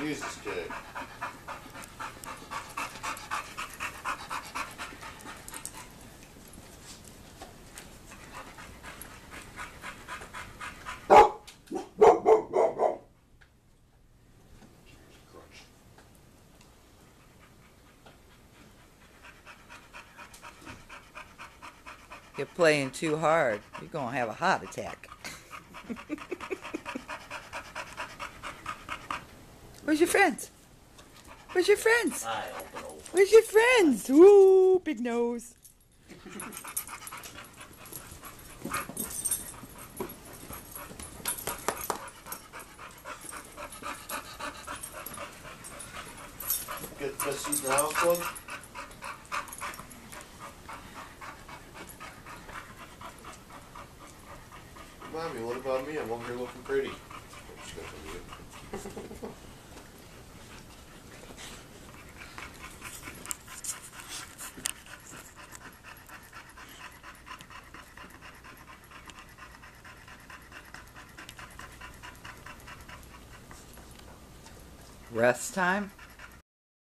Use the stick. You're playing too hard. You're going to have a heart attack. Where's your friends? Where's your friends? Where's your friends? Ooh, big nose. Get the best seat in the house, bud? Mommy, what about me? I'm over here looking pretty. Just got from you. Rest time?